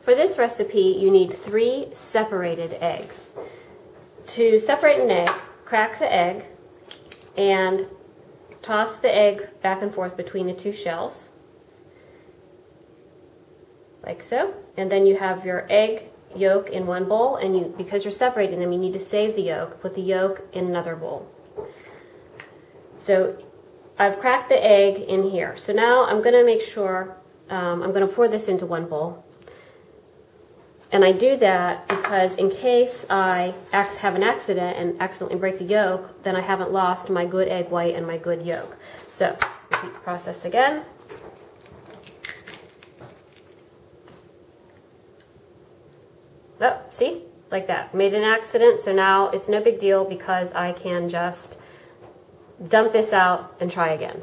For this recipe, you need 3 separated eggs. To separate an egg, crack the egg and toss the egg back and forth between the 2 shells, like so. And then you have your egg yolk in one bowl, and because you're separating them, you need to save the yolk. Put the yolk in another bowl. So I've cracked the egg in here. So now I'm going to make sure, I'm going to pour this into one bowl. And I do that because in case I have an accident and accidentally break the yolk, then I haven't lost my good egg white and my good yolk. So repeat the process again. Oh, see? Like that. Made an accident, so now it's no big deal because I can just dump this out and try again.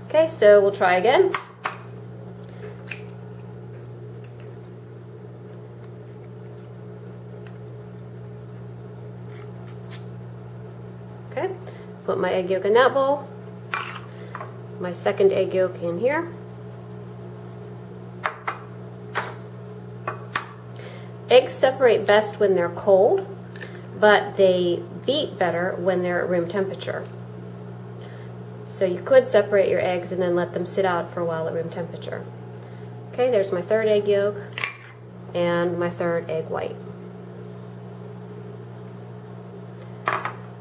Okay, so we'll try again. Okay, put my egg yolk in that bowl, my second egg yolk in here. Eggs separate best when they're cold, but they beat better when they're at room temperature. So you could separate your eggs and then let them sit out for a while at room temperature. Okay, there's my third egg yolk and my third egg white.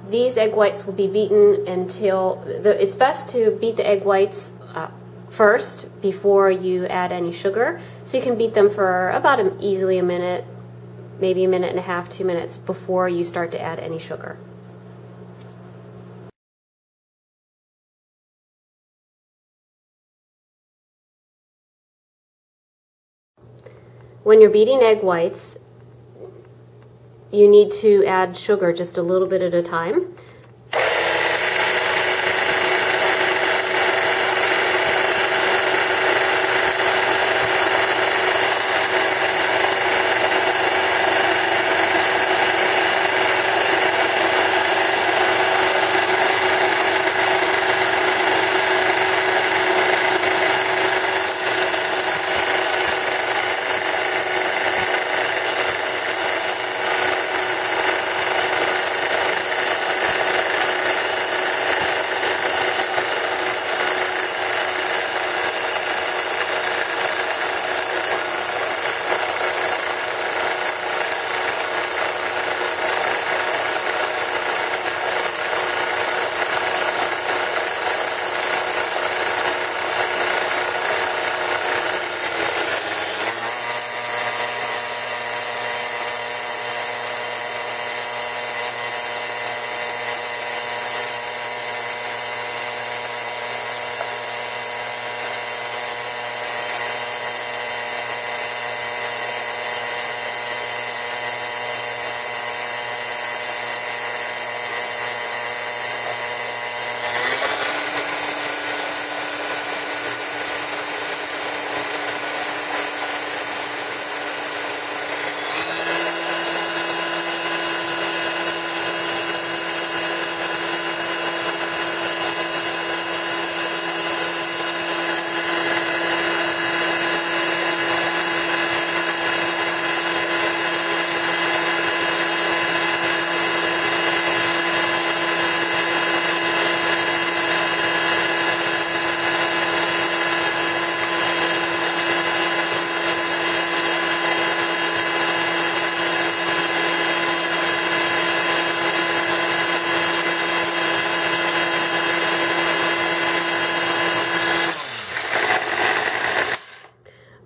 These egg whites will be beaten until, it's best to beat the egg whites first before you add any sugar. So you can beat them for about easily a minute, maybe a minute and a half, 2 minutes before you start to add any sugar. When you're beating egg whites, you need to add sugar just a little bit at a time.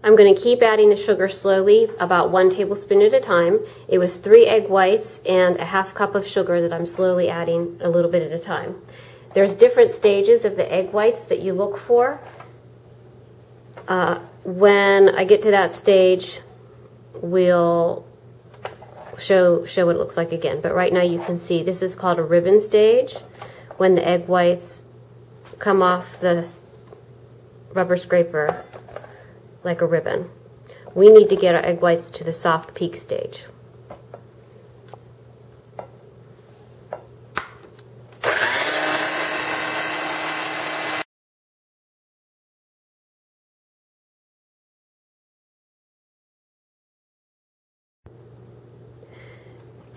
I'm going to keep adding the sugar slowly, about 1 tablespoon at a time. It was 3 egg whites and a ½ cup of sugar that I'm slowly adding a little bit at a time. There's different stages of the egg whites that you look for. When I get to that stage, we'll show what it looks like again. But right now you can see this is called a ribbon stage, when the egg whites come off the rubber scraper like a ribbon. We need to get our egg whites to the soft peak stage.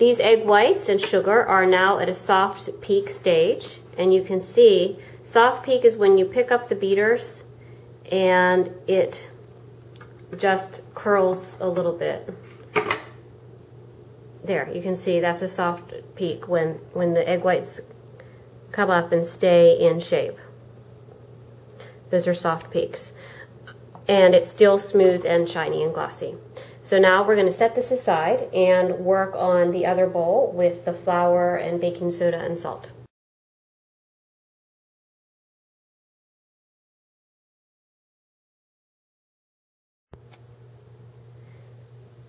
These egg whites and sugar are now at a soft peak stage, and you can see soft peak is when you pick up the beaters and it just curls a little bit. There, you can see that's a soft peak when the egg whites come up and stay in shape. Those are soft peaks. And it's still smooth and shiny and glossy. So now we're going to set this aside and work on the other bowl with the flour and baking soda and salt.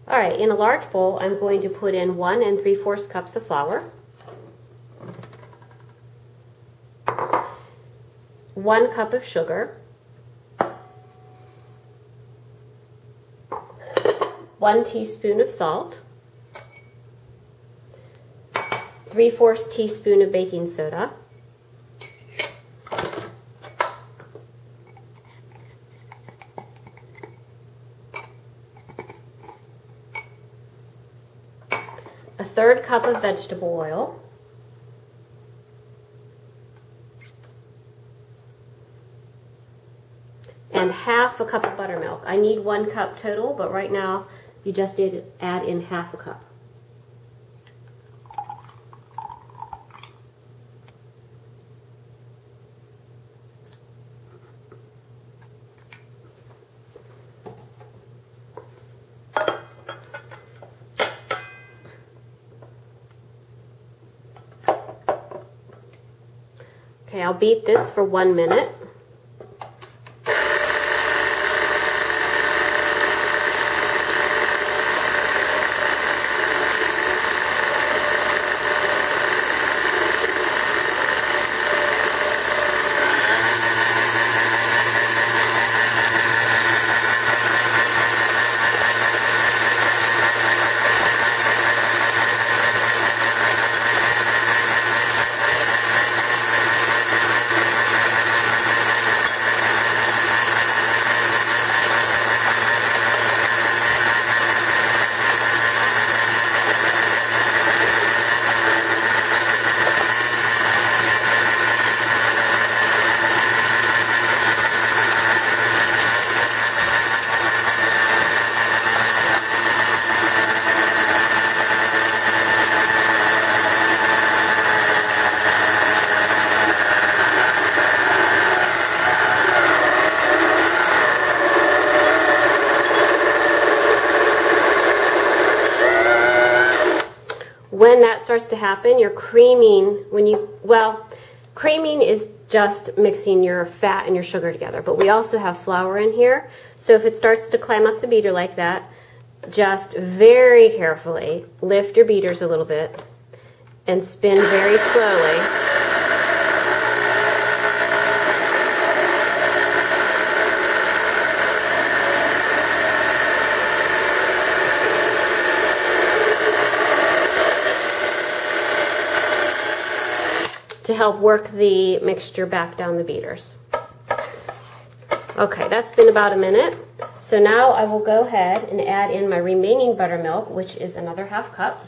Alright, in a large bowl I'm going to put in 1 3/4 cups of flour, 1 cup of sugar, 1 teaspoon of salt, 3/4 teaspoon of baking soda, a 1/3 cup of vegetable oil, and 1/2 cup of buttermilk. I need 1 cup total, but right now you just did add in 1/2 cup. Okay, I'll beat this for 1 minute. When that starts to happen, you're creaming. Creaming is just mixing your fat and your sugar together, but we also have flour in here. So if it starts to climb up the beater like that, just very carefully lift your beaters a little bit and spin very slowly. To help work the mixture back down the beaters. Okay, that's been about a minute. So now I will go ahead and add in my remaining buttermilk, which is another 1/2 cup,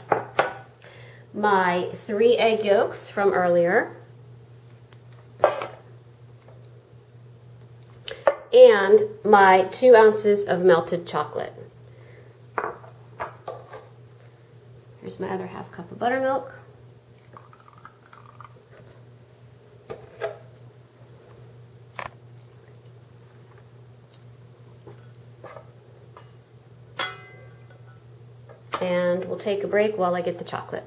my 3 egg yolks from earlier, and my 2 ounces of melted chocolate. Here's my other 1/2 cup of buttermilk. And we'll take a break while I get the chocolate.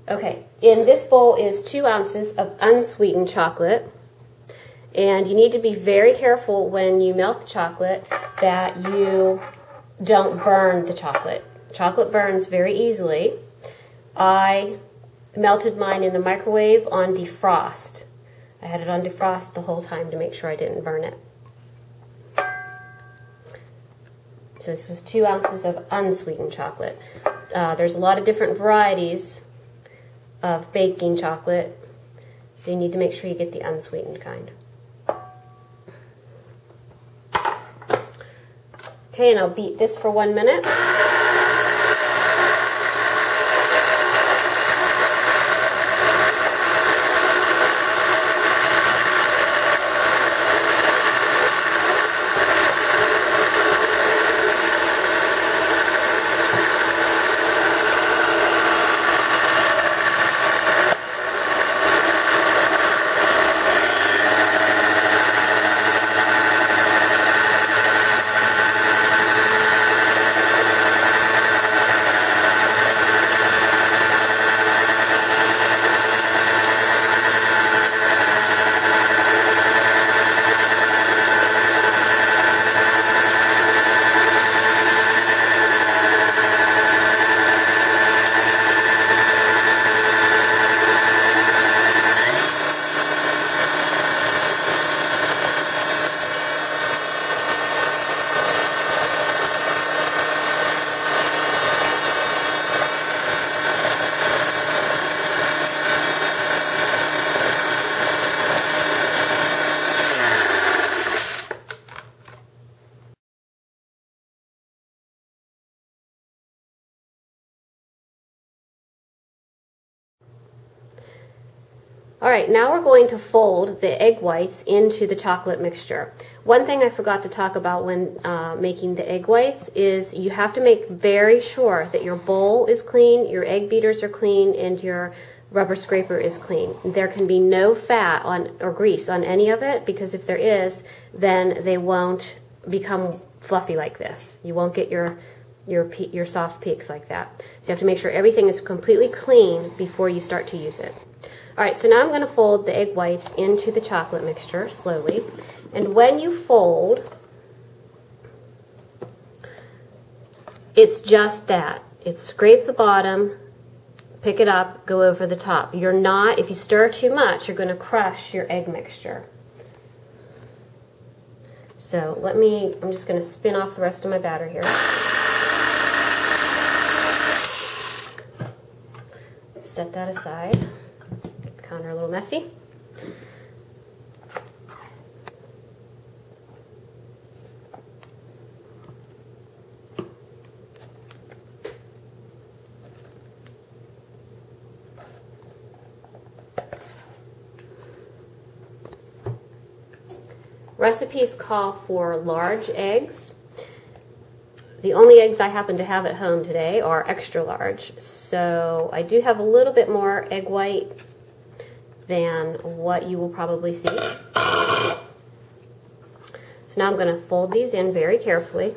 Okay, in this bowl is 2 ounces of unsweetened chocolate, and you need to be very careful when you melt the chocolate that you don't burn the chocolate. Chocolate burns very easily. I melted mine in the microwave on defrost. I had it on defrost the whole time to make sure I didn't burn it. So this was 2 ounces of unsweetened chocolate. There's a lot of different varieties of baking chocolate, so you need to make sure you get the unsweetened kind. Okay, and I'll beat this for 1 minute. All right, now we're going to fold the egg whites into the chocolate mixture. One thing I forgot to talk about when making the egg whites is you have to make very sure that your bowl is clean, your egg beaters are clean, and your rubber scraper is clean. There can be no fat on or grease on any of it, because if there is, then they won't become fluffy like this. You won't get your soft peaks like that. So you have to make sure everything is completely clean before you start to use it. All right, so now I'm going to fold the egg whites into the chocolate mixture slowly. And when you fold, it's just that. It's scrape the bottom, pick it up, go over the top. You're not, if you stir too much, you're going to crush your egg mixture. So I'm just going to spin off the rest of my batter here. Set that aside. Counter a little messy. Recipes call for large eggs. The only eggs I happen to have at home today are extra large, so I do have a little bit more egg white than what you will probably see. So now I'm going to fold these in very carefully.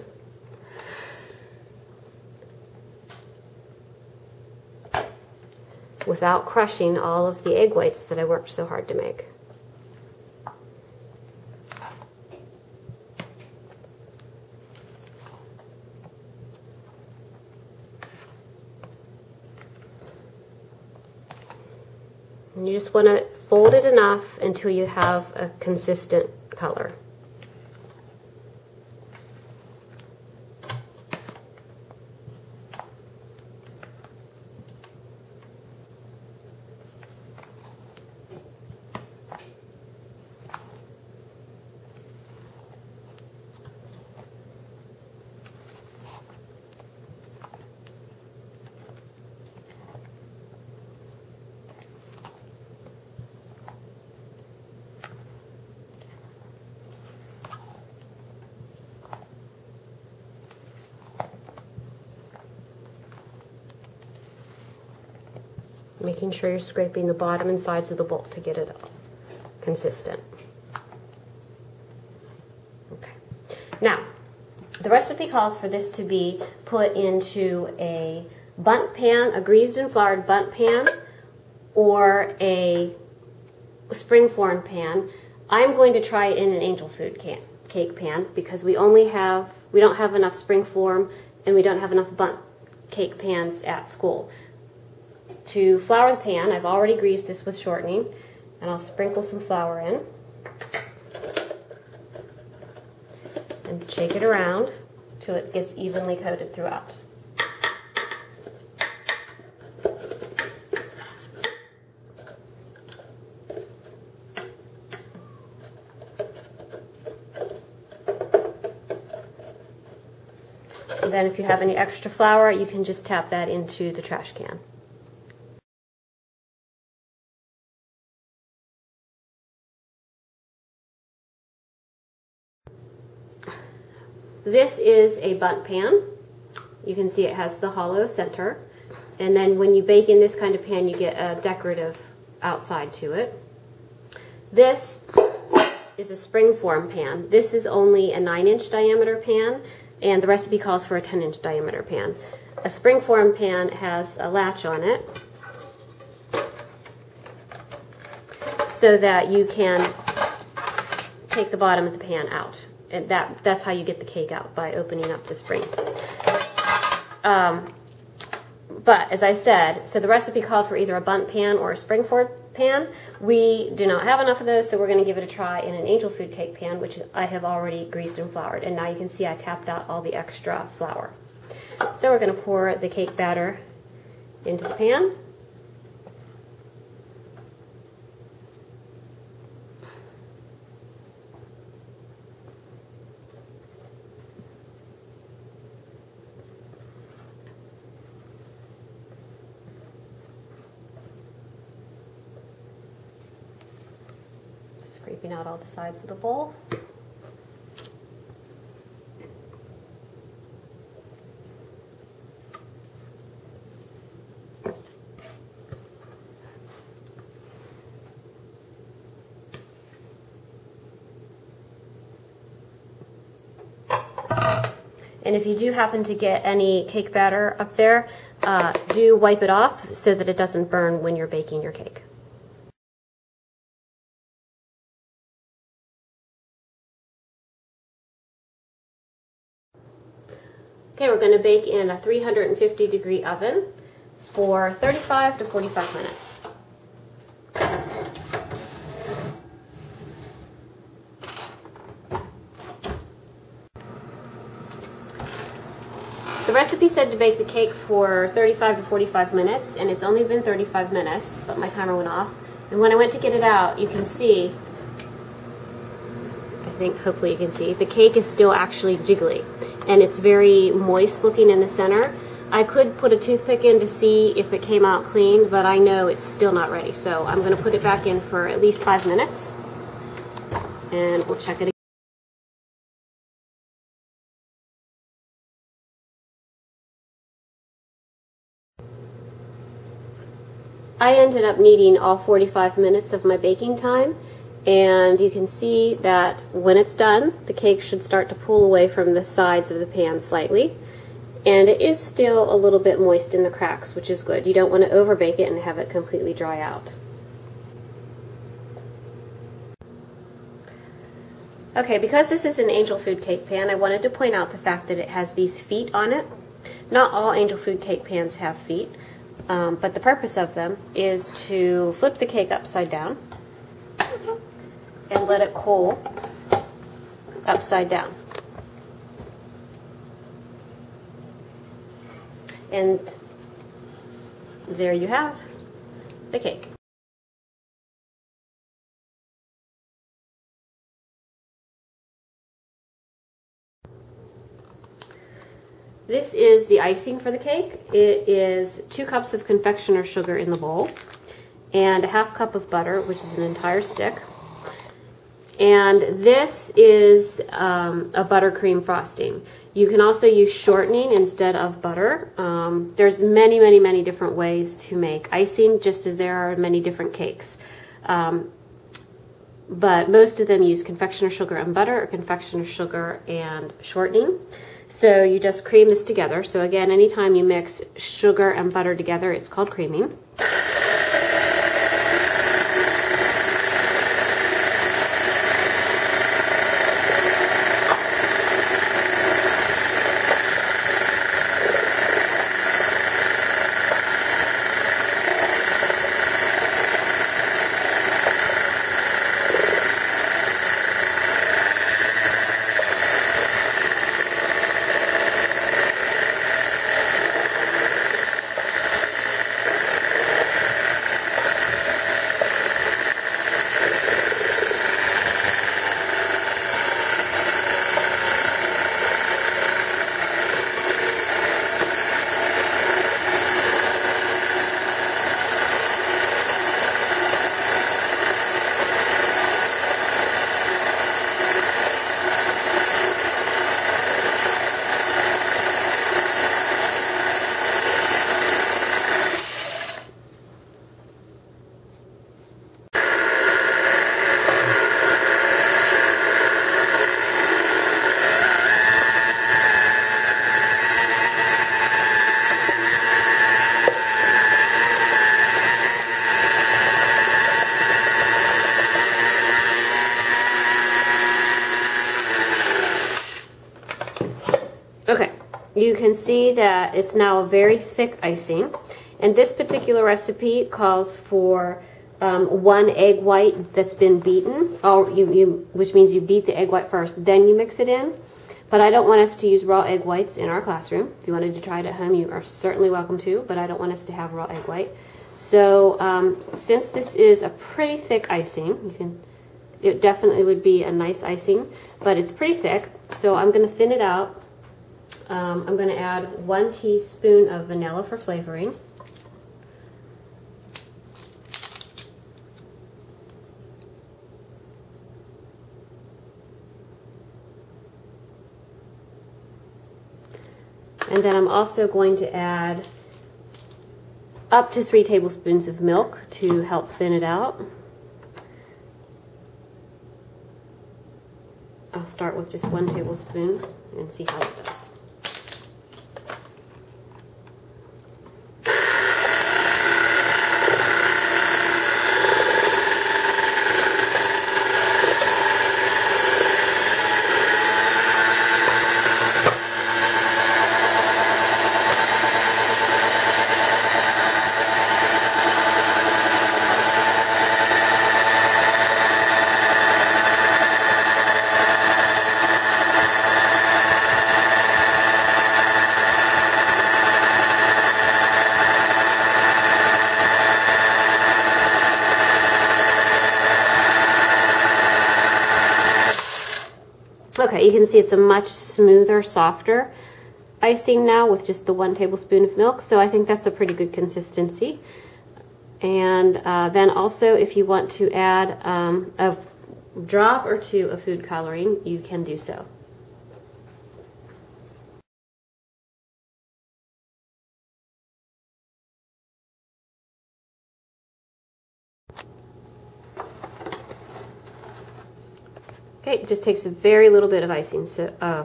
Without crushing all of the egg whites that I worked so hard to make. And you just want to fold it enough until you have a consistent color. Making sure you're scraping the bottom and sides of the bowl to get it consistent. Okay. Now, the recipe calls for this to be put into a bundt pan, a greased and floured bundt pan, or a springform pan. I'm going to try it in an angel food cake pan because we don't have enough springform and we don't have enough bundt cake pans at school. To flour the pan, I've already greased this with shortening, and I'll sprinkle some flour in and shake it around till it gets evenly coated throughout. Then if you have any extra flour, you can just tap that into the trash can. This is a bundt pan. You can see it has the hollow center. And then when you bake in this kind of pan, you get a decorative outside to it. This is a springform pan. This is only a 9-inch diameter pan, and the recipe calls for a 10-inch diameter pan. A springform pan has a latch on it so that you can take the bottom of the pan out. And that's how you get the cake out, by opening up the spring. But as I said, so the recipe called for either a bundt pan or a springform pan. We do not have enough of those, so we're going to give it a try in an angel food cake pan, which I have already greased and floured. And now you can see I tapped out all the extra flour. So we're going to pour the cake batter into the pan. Scraping out all the sides of the bowl. And if you do happen to get any cake batter up there, do wipe it off so that it doesn't burn when you're baking your cake. Okay, we're going to bake in a 350-degree oven for 35 to 45 minutes. The recipe said to bake the cake for 35 to 45 minutes, and it's only been 35 minutes, but my timer went off. And when I went to get it out, you can see, hopefully you can see, the cake is still actually jiggly. And it's very moist looking in the center. I could put a toothpick in to see if it came out clean, but I know it's still not ready. So I'm going to put it back in for at least 5 minutes, and we'll check it again. I ended up needing all 45 minutes of my baking time. And you can see that when it's done, the cake should start to pull away from the sides of the pan slightly. And it is still a little bit moist in the cracks, which is good. You don't want to overbake it and have it completely dry out. Okay, because this is an angel food cake pan, I wanted to point out the fact that it has these feet on it. Not all angel food cake pans have feet, but the purpose of them is to flip the cake upside down and let it cool upside down. And there you have the cake. This is the icing for the cake. It is 2 cups of confectioner sugar in the bowl and a ½ cup of butter, which is an entire stick. And this is a buttercream frosting. You can also use shortening instead of butter. There's many different ways to make icing, just as there are many different cakes. But most of them use confectioner sugar and butter, or confectioner sugar and shortening. So you just cream this together. So again, anytime you mix sugar and butter together, it's called creaming. you can see that it's now a very thick icing. And this particular recipe calls for 1 egg white that's been beaten, which means you beat the egg white first, then you mix it in. But I don't want us to use raw egg whites in our classroom. If you wanted to try it at home, you are certainly welcome to, but I don't want us to have raw egg white. So since this is a pretty thick icing, it definitely would be a nice icing, but it's pretty thick, so I'm going to thin it out. I'm going to add 1 teaspoon of vanilla for flavoring. And then I'm also going to add up to 3 tablespoons of milk to help thin it out. I'll start with just 1 tablespoon and see how it does. Okay, you can see it's a much smoother, softer icing now with just the 1 tablespoon of milk, so I think that's a pretty good consistency. And then also, if you want to add a drop or 2 of food coloring, you can do so. Okay, it just takes a very little bit of icing,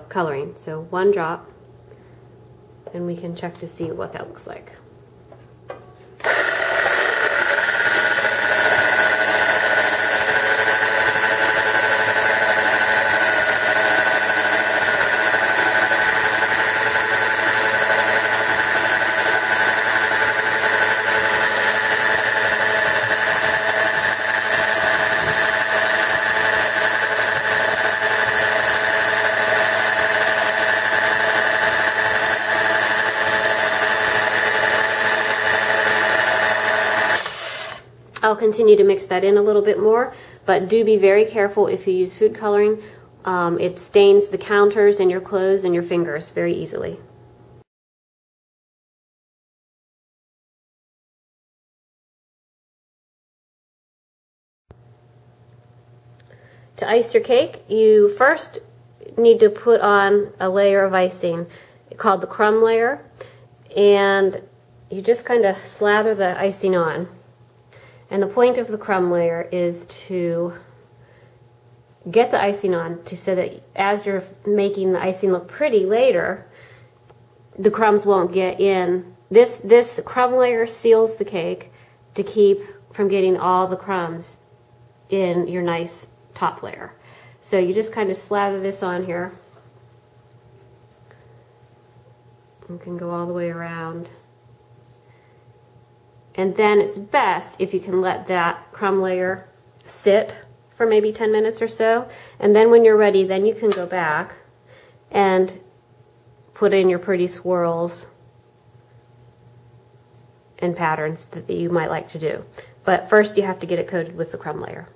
coloring, so 1 drop, and we can check to see what that looks like. I'll continue to mix that in a little bit more, but do be very careful if you use food coloring. It stains the counters and your clothes and your fingers very easily. To ice your cake, you first need to put on a layer of icing called the crumb layer, and you just kind of slather the icing on. And the point of the crumb layer is to get the icing on so that as you're making the icing look pretty later, the crumbs won't get in. This crumb layer seals the cake to keep from getting all the crumbs in your nice top layer. So you just kind of slather this on here. You can go all the way around. And then it's best if you can let that crumb layer sit for maybe 10 minutes or so. And then when you're ready, then you can go back and put in your pretty swirls and patterns that you might like to do. But first you have to get it coated with the crumb layer.